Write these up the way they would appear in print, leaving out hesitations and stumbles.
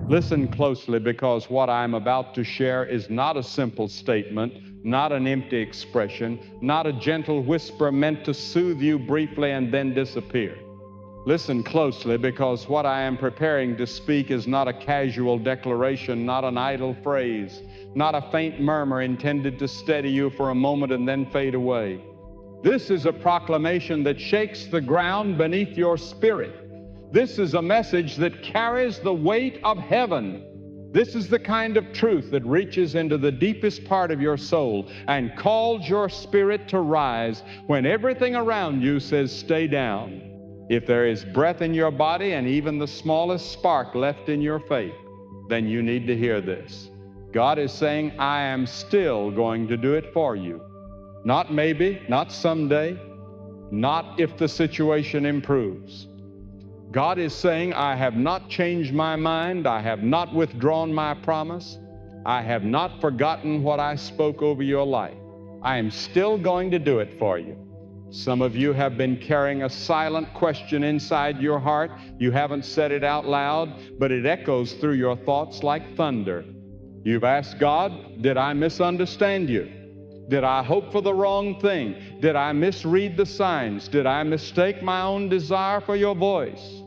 Listen closely, because what I'm about to share is not a simple statement, not an empty expression, not a gentle whisper meant to soothe you briefly and then disappear. Listen closely, because what I am preparing to speak is not a casual declaration, not an idle phrase, not a faint murmur intended to steady you for a moment and then fade away. This is a proclamation that shakes the ground beneath your spirit. This is a message that carries the weight of heaven. This is the kind of truth that reaches into the deepest part of your soul and calls your spirit to rise when everything around you says, stay down. If there is breath in your body and even the smallest spark left in your faith, then you need to hear this. God is saying, I am still going to do it for you. Not maybe, not someday, not if the situation improves. God is saying, I have not changed my mind. I have not withdrawn my promise. I have not forgotten what I spoke over your life. I am still going to do it for you. Some of you have been carrying a silent question inside your heart. You haven't said it out loud, but it echoes through your thoughts like thunder. You've asked God, did I misunderstand you? Did I hope for the wrong thing? Did I misread the signs? Did I mistake my own desire for your voice?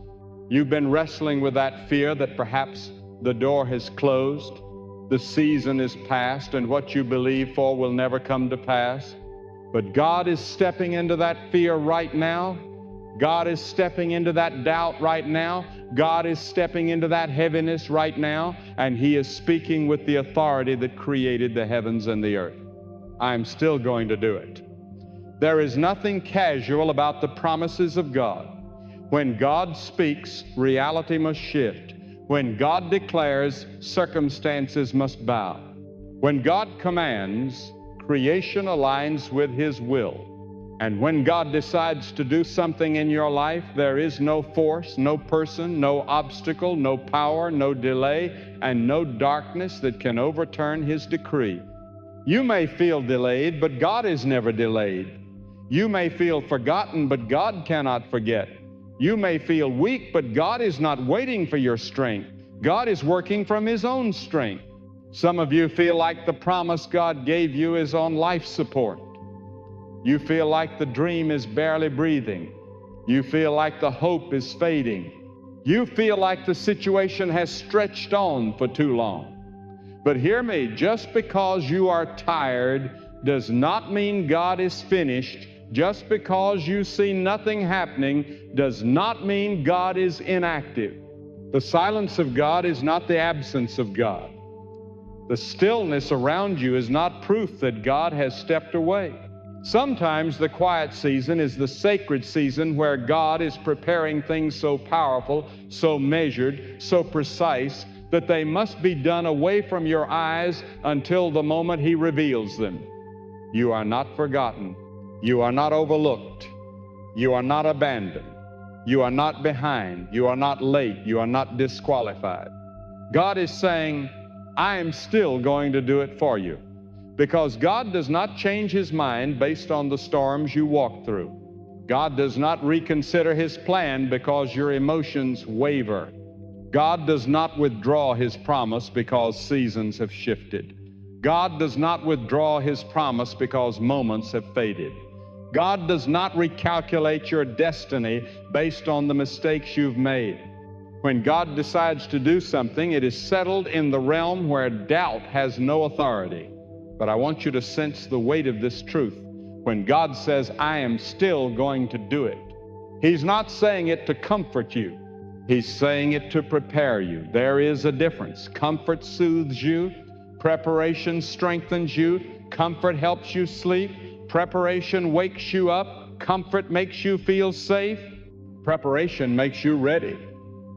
You've been wrestling with that fear that perhaps the door has closed, the season is past, and what you believe for will never come to pass. But God is stepping into that fear right now. God is stepping into that doubt right now. God is stepping into that heaviness right now, and He is speaking with the authority that created the heavens and the earth. I'm still going to do it. There is nothing casual about the promises of God. When God speaks, reality must shift. When God declares, circumstances must bow. When God commands, creation aligns with His will. And when God decides to do something in your life, there is no force, no person, no obstacle, no power, no delay, and no darkness that can overturn His decree. You may feel delayed, but God is never delayed. You may feel forgotten, but God cannot forget. You may feel weak, but God is not waiting for your strength. God is working from His own strength. Some of you feel like the promise God gave you is on life support. You feel like the dream is barely breathing. You feel like the hope is fading. You feel like the situation has stretched on for too long. But hear me, just because you are tired does not mean God is finished. Just because you see nothing happening does not mean God is inactive. The silence of God is not the absence of God. The stillness around you is not proof that God has stepped away. Sometimes the quiet season is the sacred season where God is preparing things so powerful, so measured, so precise, that they must be done away from your eyes until the moment He reveals them. You are not forgotten. You are not overlooked. You are not abandoned. You are not behind. You are not late. You are not disqualified. God is saying, I am still going to do it for you, because God does not change His mind based on the storms you walk through. God does not reconsider His plan because your emotions waver. God does not withdraw His promise because seasons have shifted. God does not withdraw His promise because moments have faded. God does not recalculate your destiny based on the mistakes you've made. When God decides to do something, it is settled in the realm where doubt has no authority. But I want you to sense the weight of this truth. When God says, I am still going to do it, He's not saying it to comfort you. He's saying it to prepare you. There is a difference. Comfort soothes you. Preparation strengthens you. Comfort helps you sleep. Preparation wakes you up. Comfort makes you feel safe. Preparation makes you ready.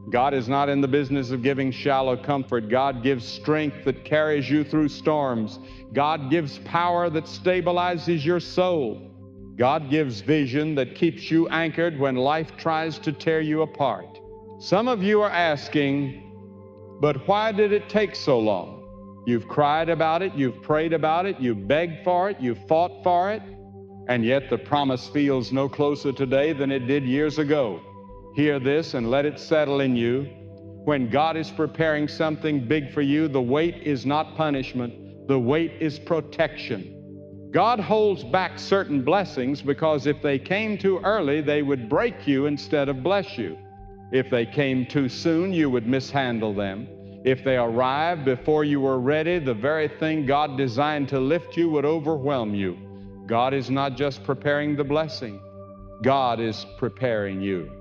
God is not in the business of giving shallow comfort. God gives strength that carries you through storms. God gives power that stabilizes your soul. God gives vision that keeps you anchored when life tries to tear you apart. Some of you are asking, but why did it take so long? You've cried about it, you've prayed about it, you've begged for it, you've fought for it, and yet the promise feels no closer today than it did years ago. Hear this and let it settle in you. When God is preparing something big for you, the wait is not punishment. The wait is protection. God holds back certain blessings because if they came too early, they would break you instead of bless you. If they came too soon, you would mishandle them. If they arrived before you were ready, the very thing God designed to lift you would overwhelm you. God is not just preparing the blessing. God is preparing you.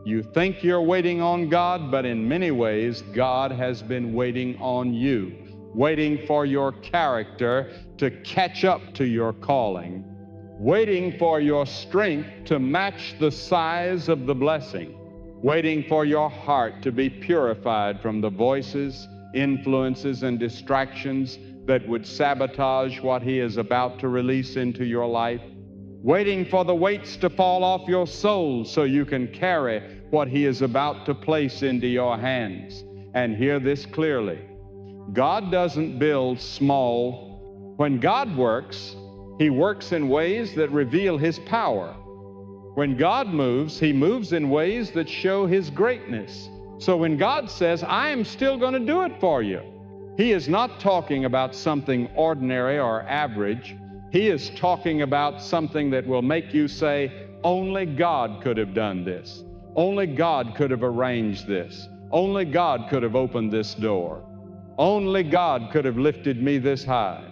You think you're waiting on God, but in many ways, God has been waiting on you, waiting for your character to catch up to your calling, waiting for your strength to match the size of the blessing, waiting for your heart to be purified from the voices, influences, and distractions that would sabotage what He is about to release into your life, waiting for the weights to fall off your soul so you can carry what He is about to place into your hands. And hear this clearly. God doesn't build small. When God works, He works in ways that reveal His power. When God moves, He moves in ways that show His greatness. So when God says, I am still going to do it for you, He is not talking about something ordinary or average. He is talking about something that will make you say, only God could have done this. Only God could have arranged this. Only God could have opened this door. Only God could have lifted me this high.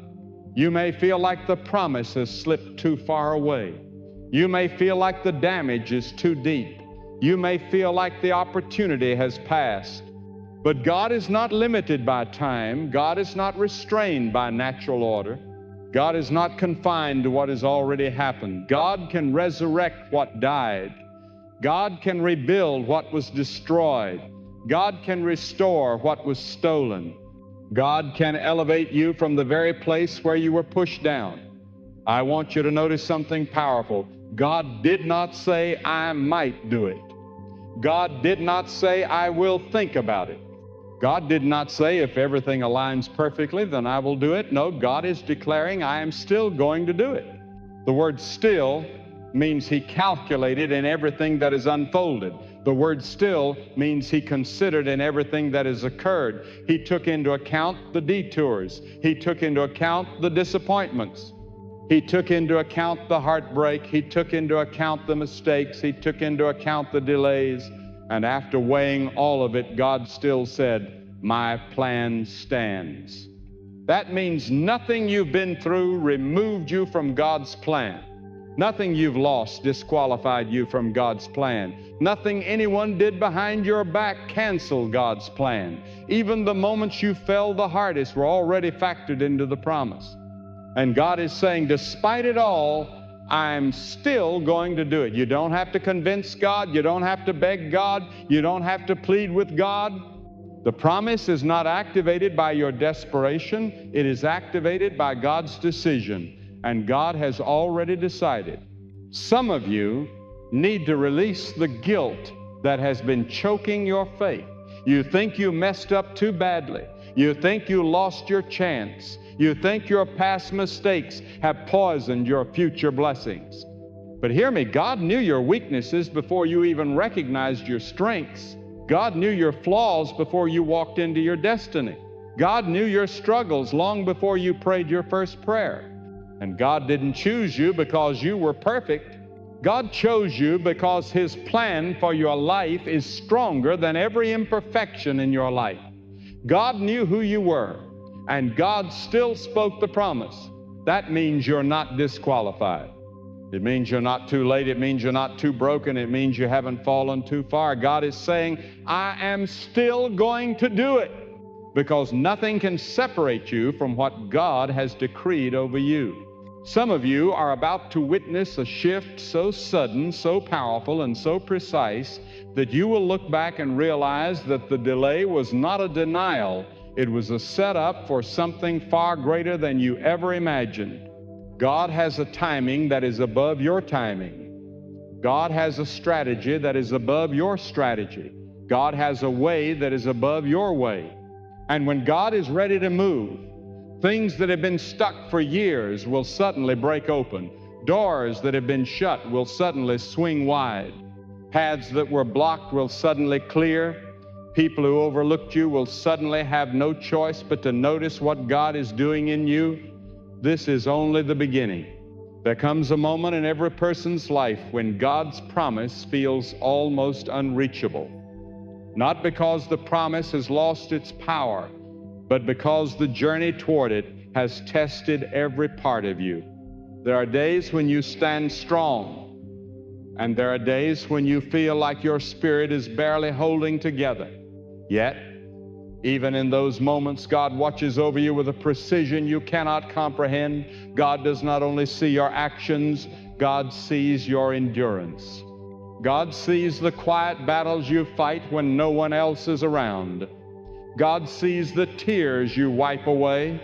You may feel like the promise has slipped too far away. You may feel like the damage is too deep. You may feel like the opportunity has passed. But God is not limited by time. God is not restrained by natural order. God is not confined to what has already happened. God can resurrect what died. God can rebuild what was destroyed. God can restore what was stolen. God can elevate you from the very place where you were pushed down. I want you to notice something powerful. God did not say, I might do it. God did not say, I will think about it. God did not say, if everything aligns perfectly, then I will do it. No, God is declaring, I am still going to do it. The word still means He calculated in everything that is unfolded. The word still means He considered in everything that has occurred. He took into account the detours. He took into account the disappointments. He took into account the heartbreak. He took into account the mistakes. He took into account the delays. And after weighing all of it, God still said, my plan stands. That means nothing you've been through removed you from God's plan. Nothing you've lost disqualified you from God's plan. Nothing anyone did behind your back canceled God's plan. Even the moments you fell the hardest were already factored into the promise. And God is saying, despite it all, I'm still going to do it. You don't have to convince God. You don't have to beg God. You don't have to plead with God. The promise is not activated by your desperation. It is activated by God's decision. And God has already decided. Some of you need to release the guilt that has been choking your faith. You think you messed up too badly. You think you lost your chance. You think your past mistakes have poisoned your future blessings. But hear me, God knew your weaknesses before you even recognized your strengths. God knew your flaws before you walked into your destiny. God knew your struggles long before you prayed your first prayer. And God didn't choose you because you were perfect. God chose you because His plan for your life is stronger than every imperfection in your life. God knew who you were, and God still spoke the promise. That means you're not disqualified. It means you're not too late. It means you're not too broken. It means you haven't fallen too far. God is saying, I am still going to do it, because nothing can separate you from what God has decreed over you. Some of you are about to witness a shift so sudden, so powerful, and so precise that you will look back and realize that the delay was not a denial. It was a setup for something far greater than you ever imagined. God has a timing that is above your timing. God has a strategy that is above your strategy. God has a way that is above your way. And when God is ready to move, things that have been stuck for years will suddenly break open. Doors that have been shut will suddenly swing wide. Paths that were blocked will suddenly clear. People who overlooked you will suddenly have no choice but to notice what God is doing in you. This is only the beginning. There comes a moment in every person's life when God's promise feels almost unreachable. Not because the promise has lost its power, but because the journey toward it has tested every part of you. There are days when you stand strong, and there are days when you feel like your spirit is barely holding together. Yet, even in those moments, God watches over you with a precision you cannot comprehend. God does not only see your actions, God sees your endurance. God sees the quiet battles you fight when no one else is around. God sees the tears you wipe away.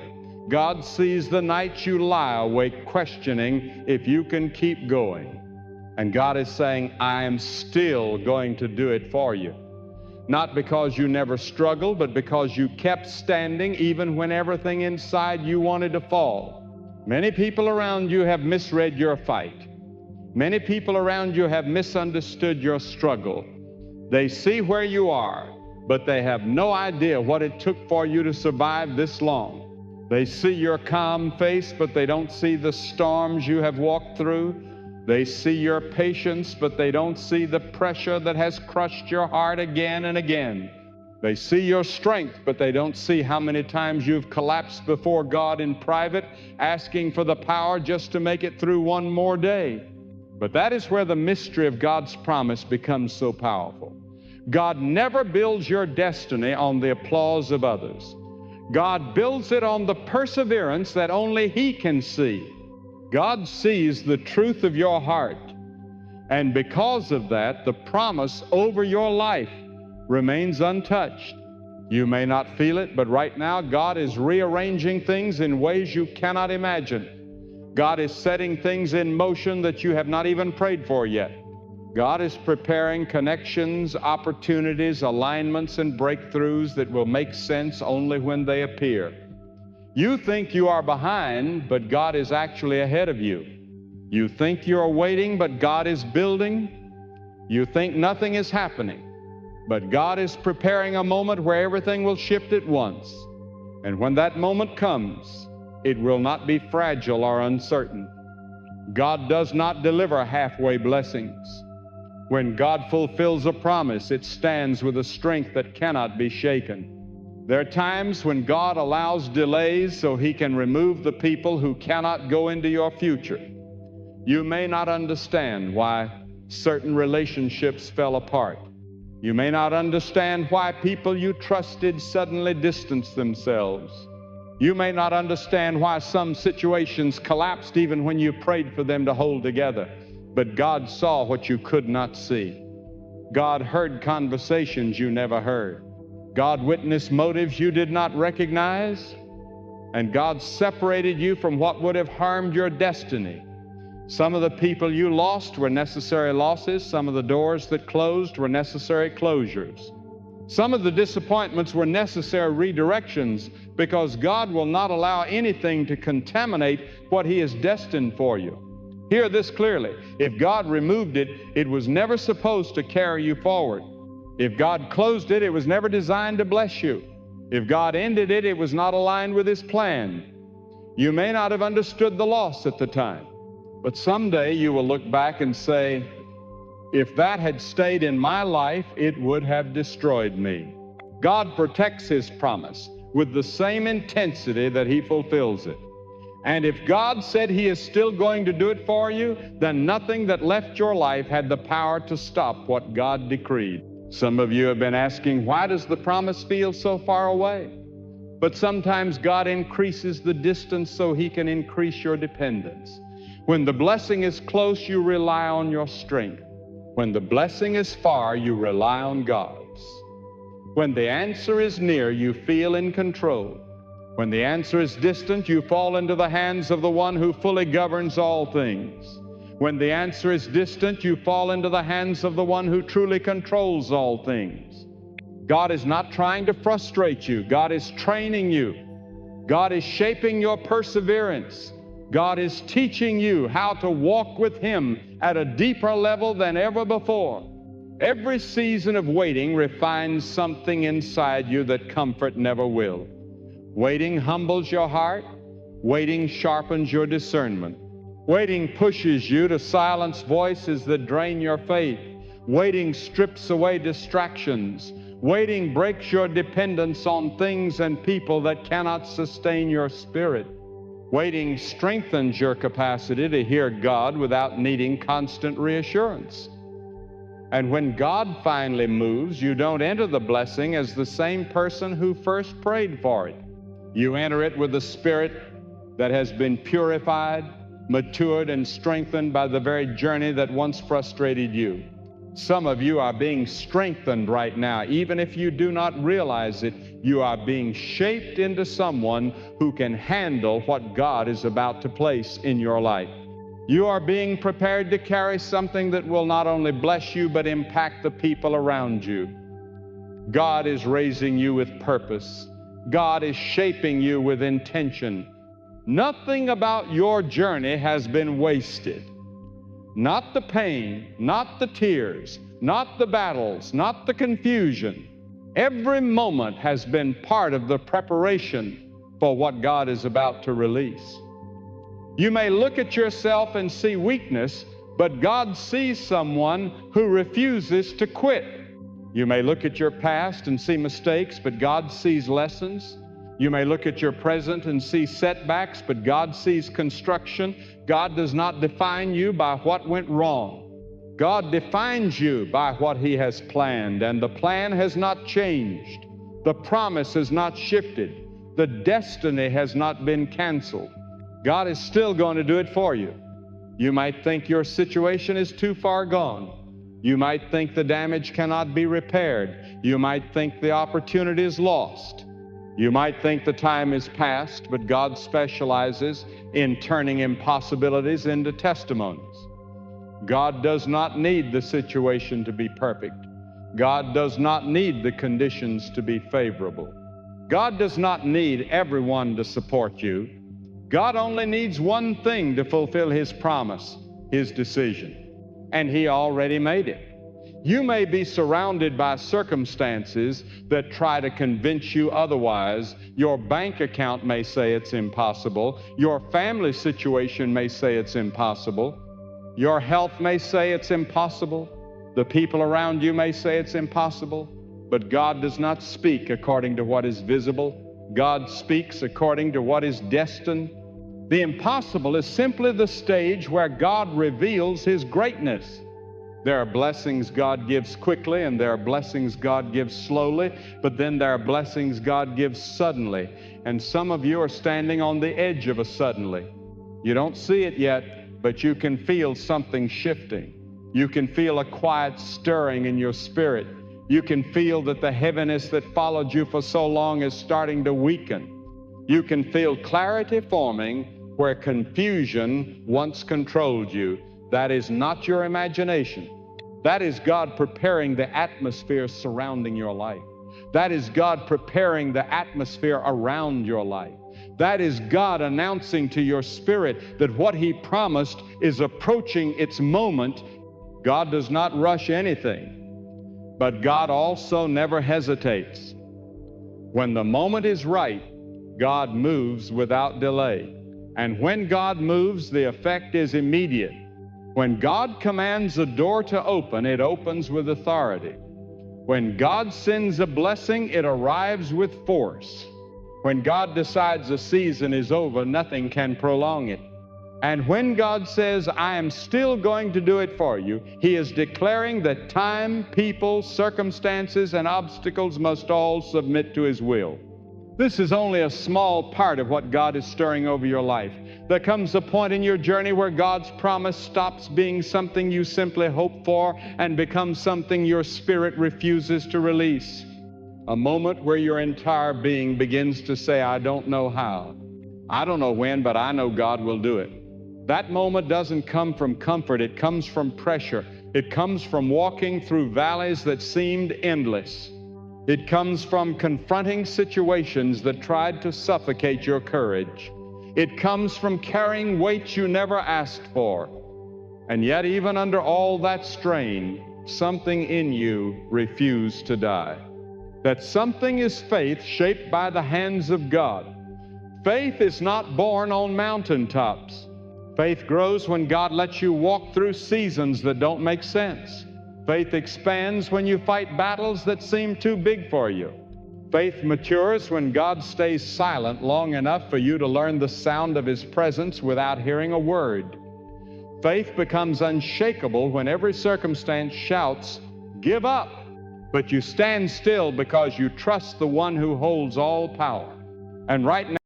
God sees the nights you lie awake questioning if you can keep going. And God is saying, I am still going to do it for you. Not because you never struggled, but because you kept standing even when everything inside you wanted to fall. Many people around you have misread your fight. Many people around you have misunderstood your struggle. They see where you are, but they have no idea what it took for you to survive this long. They see your calm face, but they don't see the storms you have walked through. They see your patience, but they don't see the pressure that has crushed your heart again and again. They see your strength, but they don't see how many times you've collapsed before God in private, asking for the power just to make it through one more day. But that is where the mystery of God's promise becomes so powerful. God never builds your destiny on the applause of others. God builds it on the perseverance that only He can see. God sees the truth of your heart, and because of that, the promise over your life remains untouched. You may not feel it, but right now God is rearranging things in ways you cannot imagine. God is setting things in motion that you have not even prayed for yet. God is preparing connections, opportunities, alignments, and breakthroughs that will make sense only when they appear. You think you are behind, but God is actually ahead of you. You think you're waiting, but God is building. You think nothing is happening, but God is preparing a moment where everything will shift at once. And when that moment comes, it will not be fragile or uncertain. God does not deliver halfway blessings. When God fulfills a promise, it stands with a strength that cannot be shaken. There are times when God allows delays so He can remove the people who cannot go into your future. You may not understand why certain relationships fell apart. You may not understand why people you trusted suddenly distanced themselves. You may not understand why some situations collapsed even when you prayed for them to hold together. But God saw what you could not see. God heard conversations you never heard. God witnessed motives you did not recognize. And God separated you from what would have harmed your destiny. Some of the people you lost were necessary losses. Some of the doors that closed were necessary closures. Some of the disappointments were necessary redirections, because God will not allow anything to contaminate what He has destined for you. Hear this clearly. If God removed it, it was never supposed to carry you forward. If God closed it, it was never designed to bless you. If God ended it, it was not aligned with His plan. You may not have understood the loss at the time, but someday you will look back and say, if that had stayed in my life, it would have destroyed me. God protects His promise with the same intensity that He fulfills it. And if God said He is still going to do it for you, then nothing that left your life had the power to stop what God decreed. Some of you have been asking, why does the promise feel so far away? But sometimes God increases the distance so He can increase your dependence. When the blessing is close, you rely on your strength. When the blessing is far, you rely on God's. When the answer is near, you feel in control. When the answer is distant, you fall into the hands of the one who fully governs all things. When the answer is distant, you fall into the hands of the one who truly controls all things. God is not trying to frustrate you. God is training you. God is shaping your perseverance. God is teaching you how to walk with Him at a deeper level than ever before. Every season of waiting refines something inside you that comfort never will. Waiting humbles your heart. Waiting sharpens your discernment. Waiting pushes you to silence voices that drain your faith. Waiting strips away distractions. Waiting breaks your dependence on things and people that cannot sustain your spirit. Waiting strengthens your capacity to hear God without needing constant reassurance. And when God finally moves, you don't enter the blessing as the same person who first prayed for it. You enter it with a spirit that has been purified, matured, and strengthened by the very journey that once frustrated you. Some of you are being strengthened right now. Even if you do not realize it, you are being shaped into someone who can handle what God is about to place in your life. You are being prepared to carry something that will not only bless you, but impact the people around you. God is raising you with purpose. God is shaping you with intention. Nothing about your journey has been wasted. Not the pain, not the tears, not the battles, not the confusion. Every moment has been part of the preparation for what God is about to release. You may look at yourself and see weakness, but God sees someone who refuses to quit. You may look at your past and see mistakes, but God sees lessons. You may look at your present and see setbacks, but God sees construction. God does not define you by what went wrong. God defines you by what He has planned, and the plan has not changed. The promise has not shifted. The destiny has not been canceled. God is still going to do it for you. You might think your situation is too far gone. You might think the damage cannot be repaired. You might think the opportunity is lost. You might think the time is past, but God specializes in turning impossibilities into testimonies. God does not need the situation to be perfect. God does not need the conditions to be favorable. God does not need everyone to support you. God only needs one thing to fulfill His promise, His decision, and He already made it. You may be surrounded by circumstances that try to convince you otherwise. Your bank account may say it's impossible. Your family situation may say it's impossible. Your health may say it's impossible. The people around you may say it's impossible. But God does not speak according to what is visible. God speaks according to what is destined. The impossible is simply the stage where God reveals His greatness. There are blessings God gives quickly, and there are blessings God gives slowly, but then there are blessings God gives suddenly. And some of you are standing on the edge of a suddenly. You don't see it yet, but you can feel something shifting. You can feel a quiet stirring in your spirit. You can feel that the heaviness that followed you for so long is starting to weaken. You can feel clarity forming where confusion once controlled you. That is not your imagination. That is God preparing the atmosphere surrounding your life. That is God preparing the atmosphere around your life. That is God announcing to your spirit that what He promised is approaching its moment. God does not rush anything, but God also never hesitates. When the moment is right, God moves without delay. And when God moves, the effect is immediate. When God commands a door to open, it opens with authority. When God sends a blessing, it arrives with force. When God decides a season is over, nothing can prolong it. And when God says, I am still going to do it for you, He is declaring that time, people, circumstances, and obstacles must all submit to His will. This is only a small part of what God is stirring over your life. There comes a point in your journey where God's promise stops being something you simply hope for and becomes something your spirit refuses to release. A moment where your entire being begins to say, I don't know how. I don't know when, but I know God will do it. That moment doesn't come from comfort. It comes from pressure. It comes from walking through valleys that seemed endless. It comes from confronting situations that tried to suffocate your courage. It comes from carrying weights you never asked for. And yet, even under all that strain, something in you refused to die. That something is faith shaped by the hands of God. Faith is not born on mountaintops. Faith grows when God lets you walk through seasons that don't make sense. Faith expands when you fight battles that seem too big for you. Faith matures when God stays silent long enough for you to learn the sound of His presence without hearing a word. Faith becomes unshakable when every circumstance shouts, "Give up!" But you stand still because you trust the one who holds all power. And right now,